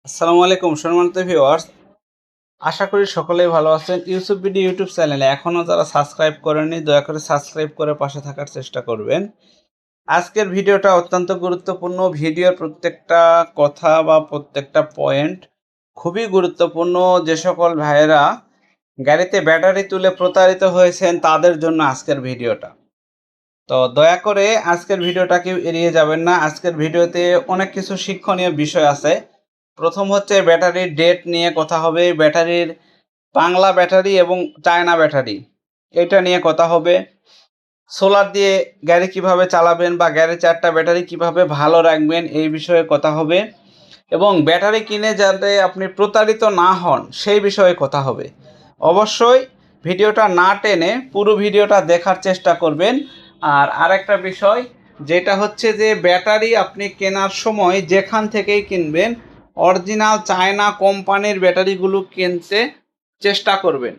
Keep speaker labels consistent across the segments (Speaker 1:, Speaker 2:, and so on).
Speaker 1: আসসালামু আলাইকুম সম্মানিত ভিউয়ার্স, আশা করি সকলেই ভালো আছেন। ইউটিউব চ্যানেলে এখনও যারা সাবস্ক্রাইব করেননি দয়া করে সাবস্ক্রাইব করে পাশে থাকার চেষ্টা করবেন। আজকের ভিডিওটা অত্যন্ত গুরুত্বপূর্ণ। ভিডিওর প্রত্যেকটা কথা বা প্রত্যেকটা পয়েন্ট খুবই গুরুত্বপূর্ণ। যে সকল ভাইয়েরা গাড়িতে ব্যাটারি তুলে প্রতারিত হয়েছেন তাদের জন্য আজকের ভিডিওটা। তো দয়া করে আজকের ভিডিওটা কেউ এড়িয়ে যাবেন না। আজকের ভিডিওতে অনেক কিছু শিক্ষণীয় বিষয় আছে। প্রথম হচ্ছে ব্যাটারির ডেট নিয়ে কথা হবে, ব্যাটারির বাংলা ব্যাটারি এবং চায়না ব্যাটারি এটা নিয়ে কথা হবে। সোলার দিয়ে গাড়ি কিভাবে চালাবেন বা গাড়ির 4টা ব্যাটারি কিভাবে ভালো রাখবেন এই বিষয়ে কথা হবে, এবং ব্যাটারি কিনে যাতে আপনি প্রতারিত না হন সেই বিষয়ে কথা হবে। অবশ্যই ভিডিওটা না টেনে পুরো ভিডিওটা দেখার চেষ্টা করবেন। আর আরেকটা বিষয় যেটা হচ্ছে যে ব্যাটারি আপনি কেনার সময় যেখান থেকেই কিনবেন অরিজিনাল চায়না কোম্পানির ব্যাটারিগুলো কিনতে চেষ্টা করবেন।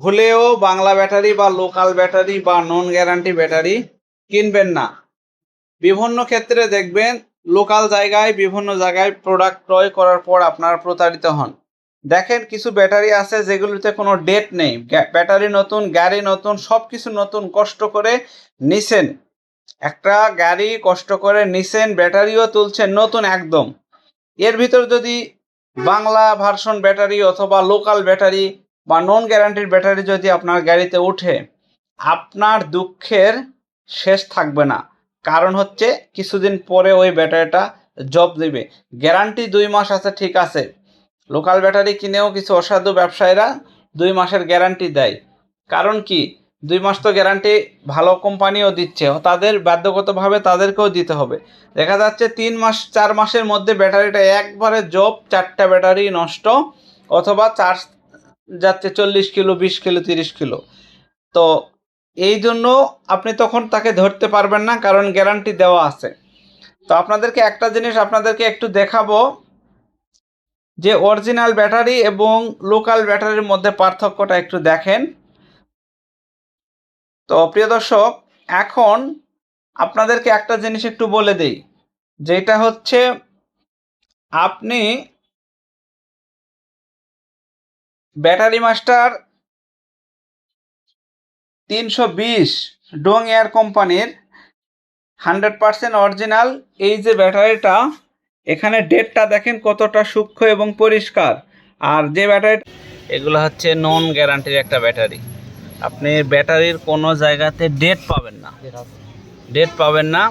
Speaker 1: ভুলেও বাংলা ব্যাটারি বা লোকাল ব্যাটারি বা নন গ্যারান্টি ব্যাটারি কিনবেন না। বিভিন্ন ক্ষেত্রে দেখবেন লোকাল জায়গায় বিভিন্ন জায়গায় প্রোডাক্ট ক্রয় করার পর আপনারা প্রতারিত হন। দেখেন কিছু ব্যাটারি আছে যেগুলোতে কোনো ডেট নেই, ব্যাটারি নতুন, গাড়ি নতুন, সব কিছু নতুন, কষ্ট করে নিছেন একটা গাড়ি, কষ্ট করে নিছেন, ব্যাটারিও তুলছেন নতুন একদম। এর ভিতর যদি বাংলা ভার্সন ব্যাটারি অথবা লোকাল ব্যাটারি বা নন গ্যারান্টির ব্যাটারি যদি আপনার গাড়িতে ওঠে, আপনার দুঃখের শেষ থাকবে না। কারণ হচ্ছে কিছুদিন পরে ওই ব্যাটারিটা জব দিবে। গ্যারান্টি 2 মাস আছে, ঠিক আছে। লোকাল ব্যাটারি কিনেও কিছু অসাধু ব্যবসায়ীরা 2 মাসের গ্যারান্টি দেয়। কারণ কি, 2 মাস তো গ্যারান্টি ভালো কোম্পানিও দিচ্ছে, তাদের বাধ্যগতভাবে তাদেরকেও দিতে হবে। দেখা যাচ্ছে 3 মাস 4 মাসের মধ্যে ব্যাটারিটা একবারে জব, 4টা ব্যাটারি নষ্ট, অথবা চার্জ যাচ্ছে 40 কিলো, 20 কিলো, 30 কিলো। তো এই জন্য আপনি তখন তাকে ধরতে পারবেন না, কারণ গ্যারান্টি দেওয়া আছে। তো আপনাদেরকে একটা জিনিস আপনাদেরকে একটু দেখাবো যে অরিজিনাল ব্যাটারি এবং লোকাল ব্যাটারির মধ্যে পার্থক্যটা একটু দেখেন। তো প্রিয় দর্শক, এখন আপনাদেরকে একটা জিনিস একটু বলে দেই, যেটা হচ্ছে আপনি ব্যাটারি মাস্টার 320 ডং এয়ার কোম্পানির 100% অরিজিনাল এই যে ব্যাটারিটা, এখানে ডেটটা দেখেন কতটা সূক্ষ্ম এবং পরিষ্কার। আর যে ব্যাটারি, এগুলো হচ্ছে নন গ্যারান্টির একটা ব্যাটারি। আপনি ব্যাটারির কোনো জায়গাতে ডেট পাবেন না,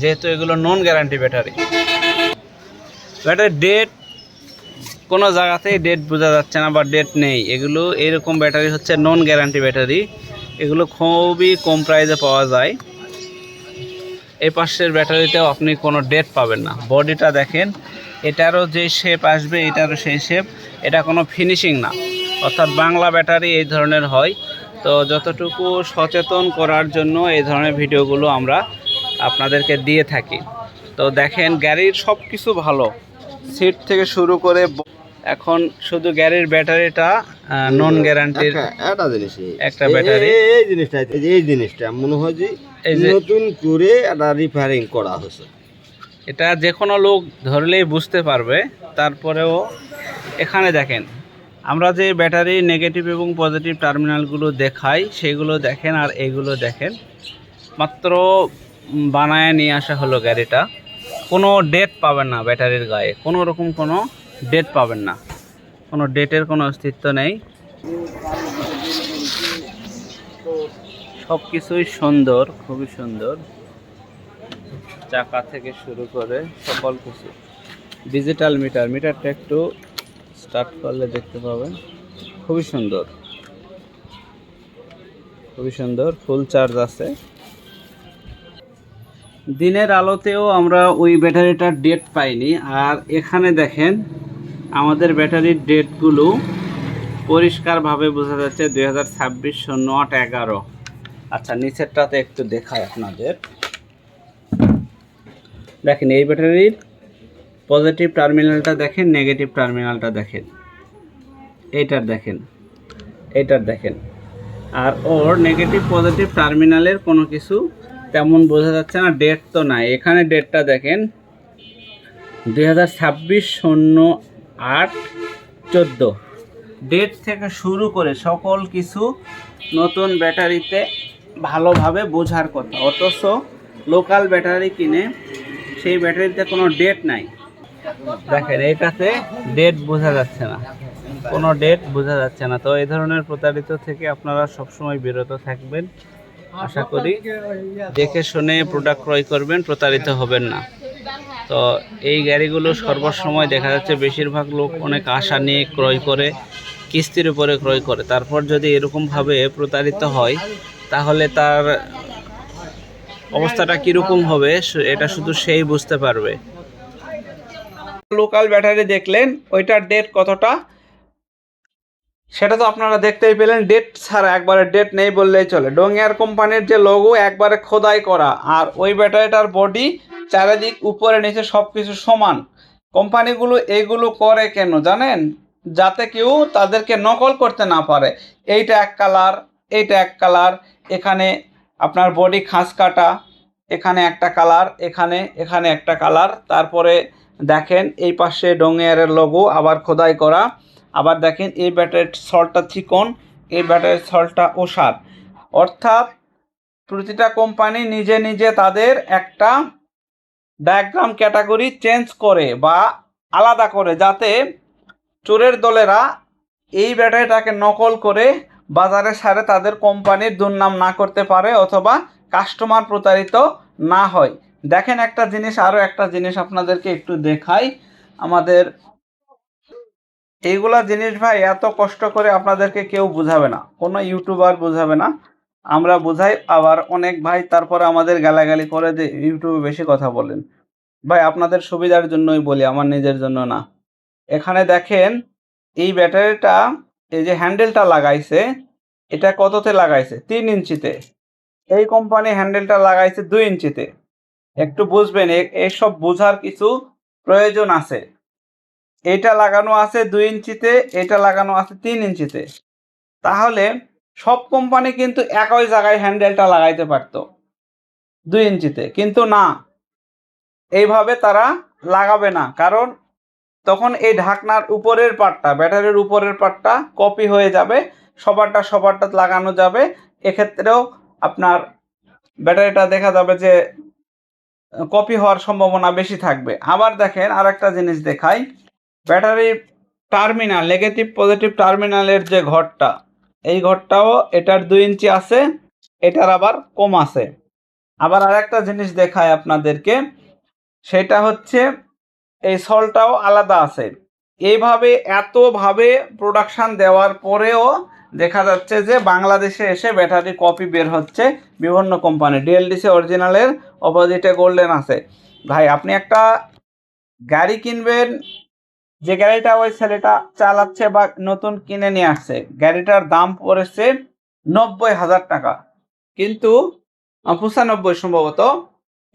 Speaker 1: যেহেতু এগুলো নন গ্যারান্টি ব্যাটারি। ব্যাটারির ডেট কোনো জায়গাতেই ডেট বোঝা যাচ্ছে না বা ডেট নেই। এগুলো এরকম ব্যাটারি হচ্ছে নন গ্যারান্টি ব্যাটারি। এগুলো খুবই কম প্রাইসে পাওয়া যায়। এই পাশের ব্যাটারিতেও আপনি কোনো ডেট পাবেন না। বডিটা দেখেন, এটারও যে শেপ আসবে এটারও সেই শেপ, এটা কোনো ফিনিশিং না। অর্থাৎ বাংলা ব্যাটারি এই ধরনের হয়। তো যতটুকু সচেতন করার জন্য এই ধরনের ভিডিওগুলো আমরা আপনাদেরকে দিয়ে থাকি। তো দেখেন গাড়ির সব কিছু ভালো, সিট থেকে শুরু করে। এখন শুধু গাড়ির ব্যাটারিটা নন গ্যারান্টির একটা ব্যাটারি।
Speaker 2: এই জিনিসটা মনে হয় যে নতুন করে এটা রিপেয়ারিং করা হয়েছে।
Speaker 1: এটা যে কোনো লোক ধরলেই বুঝতে পারবে। তারপরেও এখানে দেখেন, আমরা যে ব্যাটারি নেগেটিভ এবং পজিটিভ টার্মিনালগুলো দেখাই সেগুলো দেখেন, আর এইগুলো দেখেন। মাত্র বানায় নিয়ে আসা হলো গাড়িটা। কোনো ডেট পাবেন না ব্যাটারির গায়ে, কোনো রকম কোনো ডেট পাবেন না, কোনো ডেটের কোনো অস্তিত্ব নেই। সব কিছুই সুন্দর, খুবই সুন্দর, চাকা থেকে শুরু করে সকল কিছু। ডিজিটাল মিটারটা একটু স্টার্ট করলে দেখতে পাবেন, খুবই সুন্দর, খুবই সুন্দর। ফুল চার্জ আছে। দিনের আলোতেও আমরা ওই ব্যাটারিটার ডেট পাইনি। আর এখানে দেখেন আমাদের ব্যাটারির ডেটগুলো পরিষ্কারভাবে বোঝা যাচ্ছে 2026-08-11। আচ্ছা, নিচেরটাতে একটু দেখাই আপনাদের। দেখেন এই ব্যাটারির পজিটিভ টার্মিনালটা দেখেন, নেগেটিভ টার্মিনালটা দেখেন, এইটার দেখেন। আর ওর নেগেটিভ পজিটিভ টার্মিনালের কোনো কিছু তেমন বোঝা যাচ্ছে না, ডেট তো নাই। এখানে ডেটটা দেখেন, 8-14 ডেট থেকে শুরু করে সকল কিছু নতুন ব্যাটারিতে ভালোভাবে বোঝার কথা, অথচ লোকাল ব্যাটারি কিনে সেই ব্যাটারিতে কোনো ডেট নাই। দেখেন এটাতে ডেট বোঝা যাচ্ছে না, কোনো ডেট বোঝা যাচ্ছে না। তো এই ধরনের প্রতারিত থেকে আপনারা সবসময় বিরত থাকবেন। আশা করি দেখে শুনে প্রোডাক্ট ক্রয় করবেন, প্রতারিত হবেন না। তো এই গাড়িগুলো সর্বসময় দেখা যাচ্ছে বেশিরভাগ লোক অনেক আশা নিয়ে ক্রয় করে, কিস্তির উপরে ক্রয় করে। তারপর যদি এরকমভাবে প্রতারিত হয় তাহলে তার অবস্থাটা কীরকম হবে এটা শুধু সেই বুঝতে পারবে। লোকাল ব্যাটারি দেখলেন, ওইটার ডেট কতটা সেটা তো আপনারা দেখতেই পেলেন। ডেট ছাড়া, একবারে ডেট নেই বললেই চলে। ডোংয়ার কোম্পানির যে লোগো একবারে খোদাই করা, আর ওই ব্যাটারিটার বডি চারিদিক উপরে নিচে সব কিছু সমান। কোম্পানিগুলো এইগুলো করে কেন জানেন? যাতে কেউ তাদেরকে নকল করতে না পারে। এইটা এক কালার, এইটা এক কালার, এখানে আপনার বডি খাঁজ কাটা, এখানে একটা কালার, এখানে একটা কালার। তারপরে দেখেন এই পাশে ডোংয়ারের লোগো আবার খোদাই করা। আবার দেখেন এই ব্যাটারির সল্টটা চিকন, এই ব্যাটারির সল্টটা ওষার। অর্থাৎ প্রতিটা কোম্পানি নিজে নিজে তাদের একটা ডায়াগ্রাম ক্যাটাগরি চেঞ্জ করে বা আলাদা করে, যাতে চোরের দলেরা এই ব্যাটারিটাকে নকল করে বাজারে সারে তাদের কোম্পানির দুর্নাম না করতে পারে অথবা কাস্টমার প্রতারিত না হয়। দেখেন একটা জিনিস, আরও একটা জিনিস আপনাদেরকে একটু দেখাই। আমাদের এইগুলা জিনিস ভাই এত কষ্ট করে আপনাদেরকে কেউ বুঝাবে না, কোনো ইউটিউবার বুঝাবে না, আমরা বুঝাই। আবার অনেক ভাই তারপরে আমাদের গালাগালি করে যে ইউটিউবে বেশি কথা বলেন। ভাই আপনাদের সুবিধার জন্যই বলি, আমার নিজের জন্য না। এখানে দেখেন এই ব্যাটারিটা, এই যে হ্যান্ডেলটা লাগাইছে, এটা কততে লাগাইছে? 3 ইঞ্চিতে। এই কোম্পানি হ্যান্ডেলটা লাগাইছে 2 ইঞ্চিতে। একটু বুঝবেন, এসব বোঝার কিছু প্রয়োজন আছে। এটা লাগানো আছে 2 ইঞ্চিতে, এটা লাগানো আছে 3 ইঞ্চিতে। তাহলে সব কোম্পানি কিন্তু একই জায়গায় হ্যান্ডেলটা লাগাইতে পারতো 2 ইঞ্চিতে, কিন্তু না, এইভাবে তারা লাগাবে না। কারণ তখন এই ঢাকনার উপরের পার্টটা, ব্যাটারির উপরের পার্টটা কপি হয়ে যাবে, সবারটা লাগানো যাবে। এক্ষেত্রেও আপনার ব্যাটারিটা দেখা যাবে যে কপি হওয়ার সম্ভাবনা বেশি থাকবে। আবার দেখেন আরেকটা জিনিস দেখাই, ব্যাটারির টার্মিনাল, নেগেটিভ পজিটিভ টার্মিনালের যে ঘরটা, এই ঘরটাও এটার 2 ইঞ্চি আছে, এটার আবার কম আছে। আবার আরেকটা জিনিস দেখায় আপনাদেরকে, সেটা হচ্ছে এই সলটাও আলাদা আছে। এইভাবে এতভাবে প্রোডাকশান দেওয়ার পরেও দেখা যাচ্ছে যে বাংলাদেশে এসে ব্যাটারি কপি বের হচ্ছে বিভিন্ন কোম্পানি। ডিএলডিসি অরিজিনালের অপোজিটে গোল্ডেন আছে। ভাই আপনি একটা গাড়ি কিনবেন, যে গাড়িটা ওই ছেলেটা চালাচ্ছে বা নতুন কিনে নিয়ে আসছে, গাড়িটার দাম পড়েছে 90,000 টাকা, কিন্তু 95 সম্ভবত।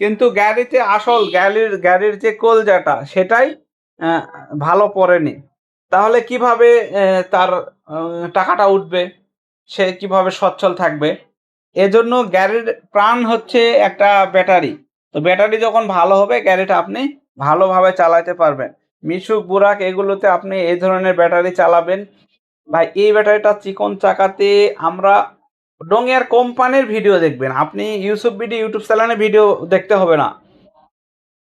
Speaker 1: কিন্তু গাড়িতে আসল গাড়ির যে কলজাটা সেটাই ভালো পড়েনি। তাহলে কিভাবে তার টাকাটা উঠবে, সে কিভাবে সচ্ছল থাকবে? এজন্য গাড়ির প্রাণ হচ্ছে একটা ব্যাটারি। তো ব্যাটারি যখন ভালো হবে, গাড়িটা আপনি ভালোভাবে চালাতে পারবেন। মিশুক, বুরাক এগুলোতে আপনি এই ধরনের ব্যাটারি চালাবেন। ভাই এই ব্যাটারিটা চিকন চাকাতে, আমরা ডোংয়ার কোম্পানির ভিডিও দেখবেন, আপনি ইউটিউব চ্যানেলে ভিডিও দেখতে হবে না।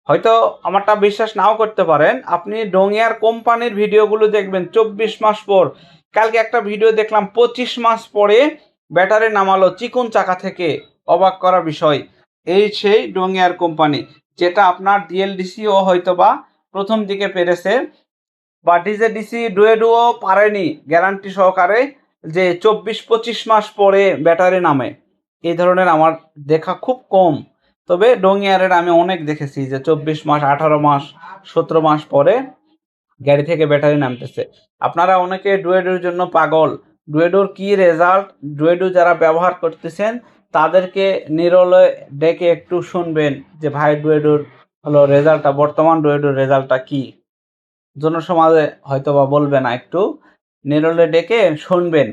Speaker 1: হয়তো আমারটা বিশ্বাস নাও করতে পারেন, আপনি ডোংয়ার কোম্পানির ভিডিওগুলো দেখবেন 24 মাস পর। কালকে একটা ভিডিও দেখলাম 25 মাস পরে ব্যাটারি নামালো চিকন চাকা থেকে, অবাক করা বিষয়। এই সেই ডোংয়ার কোম্পানি, যেটা আপনার ডিএলডিসিও হয়তো বা প্রথম দিকে পেরেছে, বা ডিজেডিসি ডুয়েডুও পারেনি গ্যারান্টি সহকারে যে 24-25 মাস পরে ব্যাটারি নামে। এই ধরনের আমার দেখা খুব কম। তবে ডোংয়ারের আমি অনেক দেখেছি যে 24 মাস, 18 মাস, 17 মাস পরে গাড়ি থেকে ব্যাটারি নামতেছে। আপনারা অনেকে ডুয়েডোর জন্য পাগল। ডুয়েডোর কি রেজাল্ট, ডুয়েডো যারা ব্যবহার করতেছেন তাদেরকে নিরলয় ডেকে একটু শুনবেন যে ভাই ডুয়েডোর হলো রেজাল্টটা, বর্তমান ডুয়েডোর রেজাল্টটা কি। জনসমাজে হয়তো বা বলবে না, একটু নিরলে ডেকে শুনবেন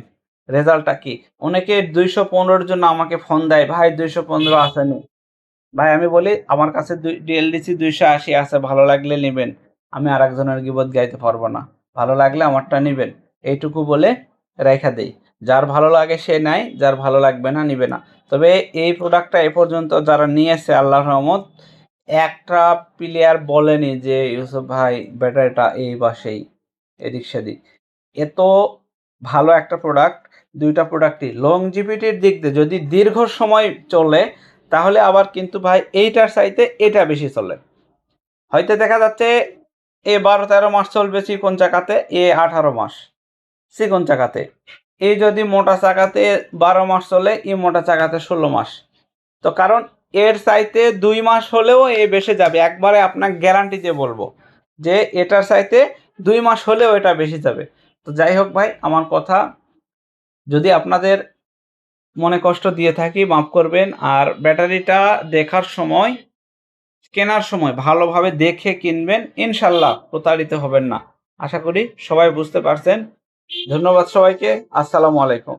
Speaker 1: রেজাল্টটা কি। অনেকে 215 জন্য আমাকে ফোন দেয়, ভাই 215 আসেনি। ভাই আমি বলি আমার কাছে ডিএলডিসি 280 আছে, ভালো লাগলে নেবেন, আমি আর একজনের গিবত গাইতে পারবো না। ভালো লাগলে আমারটা নেবেন, এইটুকু বলে রেখা দেই। যার ভালো লাগে সে নেয়, যার ভালো লাগবে না নিবে না। তবে এই প্রোডাক্টটা এ পর্যন্ত যারা নিয়েছে আল্লাহর রহমত, একটা প্লেয়ার বলেনি যে ইউসুফ ভাই ব্যাটারিটা এই বা সেই এদিক সেদিক। এত ভালো একটা প্রোডাক্ট, দুইটা প্রোডাক্টই লংজিভিটির দিক দিয়ে যদি দীর্ঘ সময় চলে, তাহলে আবার কিন্তু ভাই এইটার চাইতে এটা বেশি চলে। হয়তো দেখা যাচ্ছে এ 12-13 মাস চলবে চিকন চাকাতে, এ 18 মাস চিকন চাকাতে। এই যদি মোটা চাকাতে 12 মাস চলে, এই মোটা চাকাতে 16 মাস। তো কারণ এর চাইতে 2 মাস হলেও এ বেশি যাবে, একবারে আপনাকে গ্যারান্টি দিয়ে বলবো যে এটার চাইতে 2 মাস হলেও এটা বেশি যাবে। তো যাই হোক ভাই, আমার কথা যদি আপনাদের মনে কষ্ট দিয়ে থাকি মাফ করবেন। আর ব্যাটারিটা দেখার সময়, কেনার সময় ভালোভাবে দেখে কিনবেন, ইনশাল্লাহ প্রতারিত হবেন না। আশা করি সবাই বুঝতে পারছেন। ধন্যবাদ সবাইকে। আসসালামু আলাইকুম।